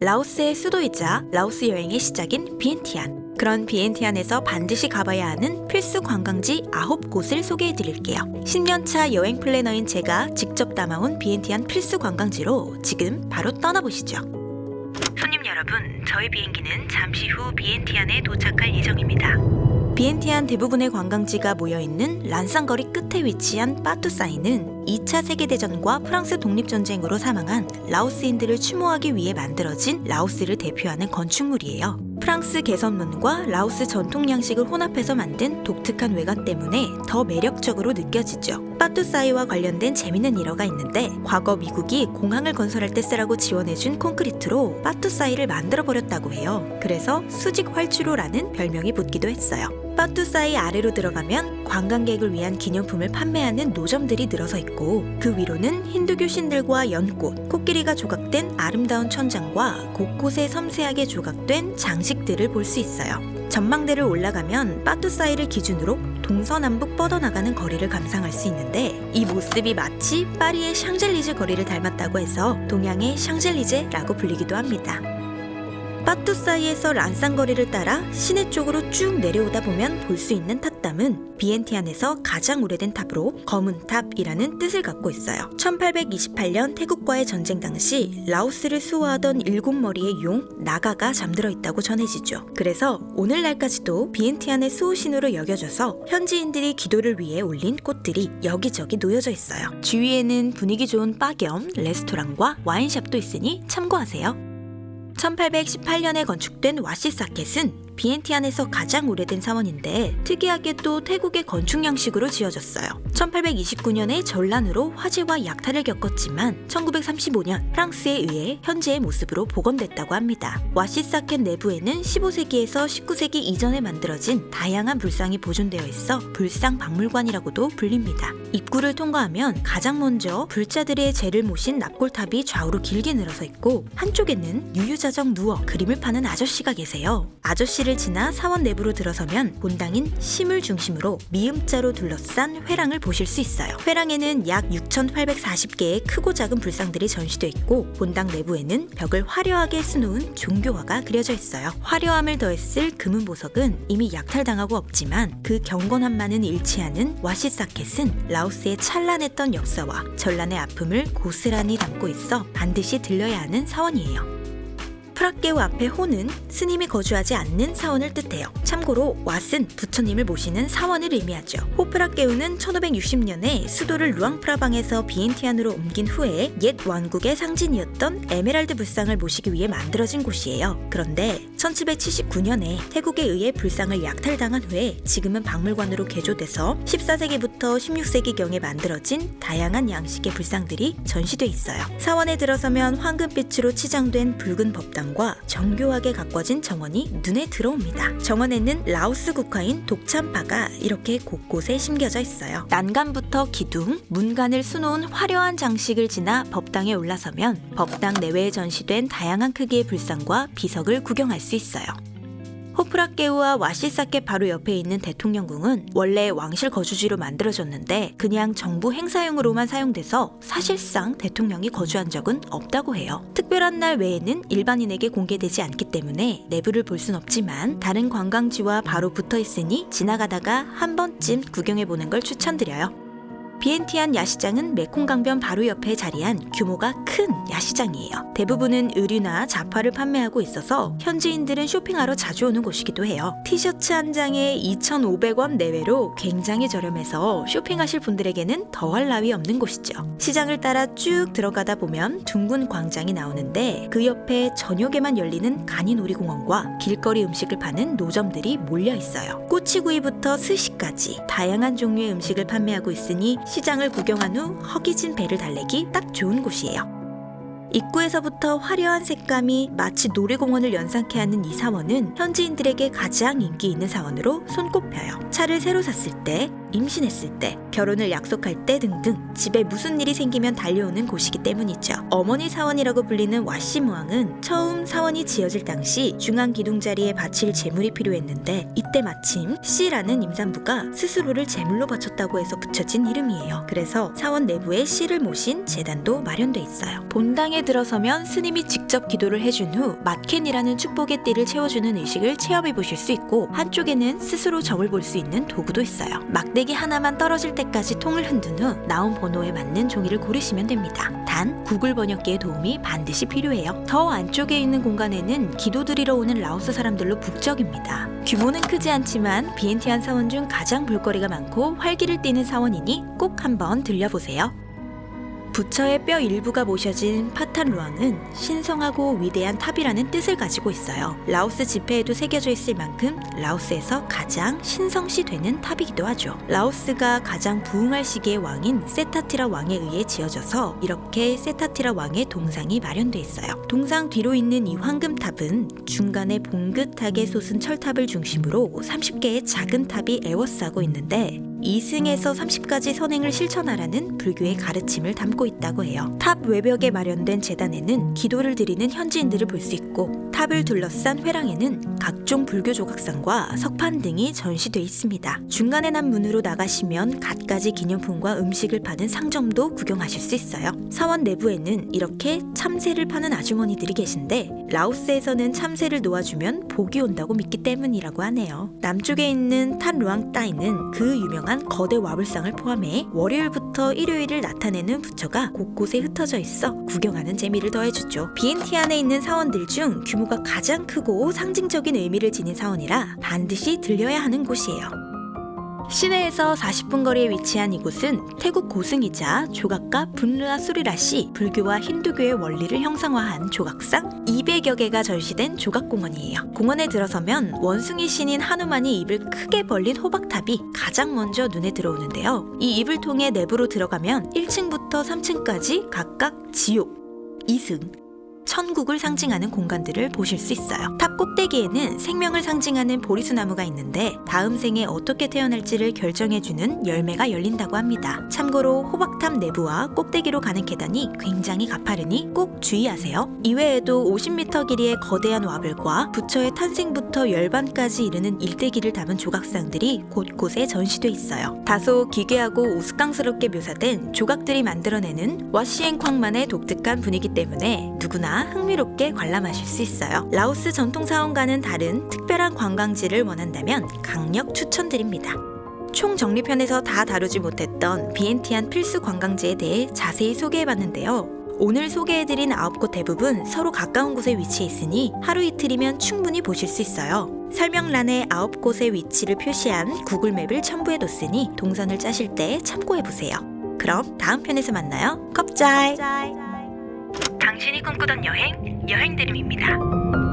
라오스의 수도이자 라오스 여행의 시작인 비엔티안. 그런 비엔티안에서 반드시 가봐야 하는 필수 관광지 9곳을 소개해드릴게요. 10년차 여행 플래너인 제가 직접 담아온 비엔티안 필수 관광지로 지금 바로 떠나보시죠. 손님 여러분, 저희 비행기는 잠시 후 비엔티안에 도착할 예정입니다. 비엔티안 대부분의 관광지가 모여있는 란상거리 끝에 위치한 빠투사이는 2차 세계대전과 프랑스 독립전쟁으로 사망한 라오스인들을 추모하기 위해 만들어진 라오스를 대표하는 건축물이에요. 프랑스 개선문과 라오스 전통 양식을 혼합해서 만든 독특한 외관 때문에 더 매력적으로 느껴지죠. 빠투사이와 관련된 재밌는 일화가 있는데, 과거 미국이 공항을 건설할 때 쓰라고 지원해준 콘크리트로 빠투사이를 만들어버렸다고 해요. 그래서 수직 활주로라는 별명이 붙기도 했어요. 빠투사이 아래로 들어가면 관광객을 위한 기념품을 판매하는 노점들이 늘어서 있고, 그 위로는 힌두교 신들과 연꽃, 코끼리가 조각된 아름다운 천장과 곳곳에 섬세하게 조각된 장식들을 볼 수 있어요. 전망대를 올라가면 빠투사이를 기준으로 동서남북 뻗어나가는 거리를 감상할 수 있는데, 이 모습이 마치 파리의 샹젤리제 거리를 닮았다고 해서 동양의 샹젤리제라고 불리기도 합니다. 빠투사이에서 란상거리를 따라 시내 쪽으로 쭉 내려오다 보면 볼 수 있는 탑담은 비엔티안에서 가장 오래된 탑으로 검은 탑이라는 뜻을 갖고 있어요. 1828년 태국과의 전쟁 당시 라오스를 수호하던 7머리의 용 나가가 잠들어 있다고 전해지죠. 그래서 오늘날까지도 비엔티안의 수호신으로 여겨져서 현지인들이 기도를 위해 올린 꽃들이 여기저기 놓여져 있어요. 주위에는 분위기 좋은 바 겸 레스토랑과 와인샵도 있으니 참고하세요. 1818년에 건축된 와시사켓은 비엔티안에서 가장 오래된 사원인데, 특이하게도 태국의 건축 양식으로 지어졌어요. 1829년에 전란으로 화재와 약탈을 겪었지만 1935년 프랑스에 의해 현재의 모습으로 복원됐다고 합니다. 와시사켓 내부에는 15세기에서 19세기 이전에 만들어진 다양한 불상이 보존되어 있어 불상박물관이라고도 불립니다. 입구를 통과하면 가장 먼저 불자들의 재를 모신 납골탑이 좌우로 길게 늘어서 있고, 한쪽에는 유유자적 누워 그림을 파는 아저씨가 계세요. 아저씨를 지나 사원 내부로 들어서면 본당인 심을 중심으로 미음자로 둘러싼 회랑을 보실 수 있어요. 회랑에는 약 6,840개의 크고 작은 불상들이 전시되어 있고, 본당 내부에는 벽을 화려하게 수놓은 종교화가 그려져 있어요. 화려함을 더했을 금은 보석은 이미 약탈당하고 없지만, 그 경건함만은 잃지 않은 와시사켓은 라오스의 찬란했던 역사와 전란의 아픔을 고스란히 담고 있어 반드시 들려야 하는 사원이에요. 프라케우 앞에 호는 스님이 거주하지 않는 사원을 뜻해요. 참고로 왓은 부처님을 모시는 사원을 의미하죠. 호프라케우는 1560년에 수도를 루앙프라방에서 비엔티안으로 옮긴 후에 옛 왕국의 상징이었던 에메랄드 불상을 모시기 위해 만들어진 곳이에요. 그런데 1779년에 태국에 의해 불상을 약탈당한 후에 지금은 박물관으로 개조돼서 14세기부터 16세기경에 만들어진 다양한 양식의 불상들이 전시돼 있어요. 사원에 들어서면 황금빛으로 치장된 붉은 법당 과 정교하게 가꿔진 정원이 눈에 들어옵니다. 정원에는 라오스 국화인 독참파가 이렇게 곳곳에 심겨져 있어요. 난간부터 기둥, 문간을 수놓은 화려한 장식을 지나 법당에 올라서면 법당 내외에 전시된 다양한 크기의 불상과 비석을 구경할 수 있어요. 호프라케우와 와시사켓 바로 옆에 있는 대통령궁은 원래 왕실 거주지로 만들어졌는데, 그냥 정부 행사용으로만 사용돼서 사실상 대통령이 거주한 적은 없다고 해요. 특별한 날 외에는 일반인에게 공개되지 않기 때문에 내부를 볼 순 없지만, 다른 관광지와 바로 붙어 있으니 지나가다가 한 번쯤 구경해보는 걸 추천드려요. 비엔티안 야시장은 메콩강변 바로 옆에 자리한 규모가 큰 야시장이에요. 대부분은 의류나 잡화를 판매하고 있어서 현지인들은 쇼핑하러 자주 오는 곳이기도 해요. 티셔츠 한 장에 2,500원 내외로 굉장히 저렴해서 쇼핑하실 분들에게는 더할 나위 없는 곳이죠. 시장을 따라 쭉 들어가다 보면 둥근 광장이 나오는데, 그 옆에 저녁에만 열리는 간이놀이공원과 길거리 음식을 파는 노점들이 몰려 있어요. 꼬치구이부터 스시까지 다양한 종류의 음식을 판매하고 있으니 시장을 구경한 후 허기진 배를 달래기 딱 좋은 곳이에요. 입구에서부터 화려한 색감이 마치 놀이공원을 연상케 하는 이 사원은 현지인들에게 가장 인기 있는 사원으로 손꼽혀요. 차를 새로 샀을 때 임신했을 때, 결혼을 약속할 때 등등 집에 무슨 일이 생기면 달려오는 곳이기 때문이죠. 어머니 사원이라고 불리는 와시무왕은 처음 사원이 지어질 당시 중앙 기둥 자리에 바칠 제물이 필요했는데 이때 마침 씨라는 임산부가 스스로를 제물로 바쳤다고 해서 붙여진 이름이에요. 그래서 사원 내부에 씨를 모신 제단도 마련돼 있어요. 본당에 들어서면 스님이 직접 기도를 해준 후 mat캔이라는 축복의 띠를 채워주는 의식을 체험해 보실 수 있고, 한쪽에는 스스로 점을 볼 수 있는 도구도 있어요. 막대기 하나만 떨어질 때까지 통을 흔든 후 나온 번호에 맞는 종이를 고르시면 됩니다. 단 구글 번역기의 도움이 반드시 필요해요. 더 안쪽에 있는 공간에는 기도 드리러 오는 라오스 사람들로 북적입니다. 규모는 크지 않지만 비엔티안 사원 중 가장 볼거리가 많고 활기를 띠는 사원이니 꼭 한번 들려보세요. 부처의 뼈 일부가 모셔진 파탄루앙은 신성하고 위대한 탑이라는 뜻을 가지고 있어요. 라오스 지폐에도 새겨져 있을 만큼 라오스에서 가장 신성시되는 탑이기도 하죠. 라오스가 가장 부흥할 시기의 왕인 세타티라 왕에 의해 지어져서 이렇게 세타티라 왕의 동상이 마련돼 있어요. 동상 뒤로 있는 이 황금탑은 중간에 봉긋하게 솟은 철탑을 중심으로 30개의 작은 탑이 에워싸고 있는데, 2승에서 30까지 선행을 실천하라는 불교의 가르침을 담고 있다고 해요. 탑 외벽에 마련된 제단에는 기도를 드리는 현지인들을 볼 수 있고, 탑을 둘러싼 회랑에는 각종 불교 조각상과 석판 등이 전시돼 있습니다. 중간에 난 문으로 나가시면 갖가지 기념품과 음식을 파는 상점도 구경하실 수 있어요. 사원 내부에는 이렇게 참새를 파는 아주머니들이 계신데, 라오스에서는 참새를 놓아주면 복이 온다고 믿기 때문이라고 하네요. 남쪽에 있는 탄루앙따이는 그 유명한 거대 와불상을 포함해 월요일부터 일요일을 나타내는 부처가 곳곳에 흩어져 있어 구경하는 재미를 더해주죠. 비엔티안에 있는 사원들 중 규모가 가장 크고 상징적인 의미를 지닌 사원이라 반드시 들려야 하는 곳이에요. 시내에서 40분 거리에 위치한 이곳은 태국 고승이자 조각가 분르아 수리라씨, 불교와 힌두교의 원리를 형상화한 조각상 200여 개가 전시된 조각공원이에요. 공원에 들어서면 원숭이 신인 하누만이 입을 크게 벌린 호박탑이 가장 먼저 눈에 들어오는데요. 이 입을 통해 내부로 들어가면 1층부터 3층까지 각각 지옥, 이승, 천국을 상징하는 공간들을 보실 수 있어요. 탑 꼭대기에는 생명을 상징하는 보리수나무가 있는데 다음 생에 어떻게 태어날지를 결정해주는 열매가 열린다고 합니다. 참고로 호박탑 내부와 꼭대기로 가는 계단이 굉장히 가파르니 꼭 주의하세요. 이외에도 50m 길이의 거대한 와불과 부처의 탄생부터 열반까지 이르는 일대기를 담은 조각상들이 곳곳에 전시돼 있어요. 다소 기괴하고 우스꽝스럽게 묘사된 조각들이 만들어내는 와시엔쾅만의 독특한 분위기 때문에 누구나 흥미롭게 관람하실 수 있어요. 라오스 전통사원과는 다른 특별한 관광지를 원한다면 강력 추천드립니다. 총정리편에서 다 다루지 못했던 비엔티안 필수 관광지에 대해 자세히 소개해봤는데요. 오늘 소개해드린 9곳 대부분 서로 가까운 곳에 위치해 있으니 하루 이틀이면 충분히 보실 수 있어요. 설명란에 9곳의 위치를 표시한 구글맵을 첨부해뒀으니 동선을 짜실 때 참고해보세요. 그럼 다음 편에서 만나요. 컵짜이! 당신이 꿈꾸던 여행, 여행드림입니다.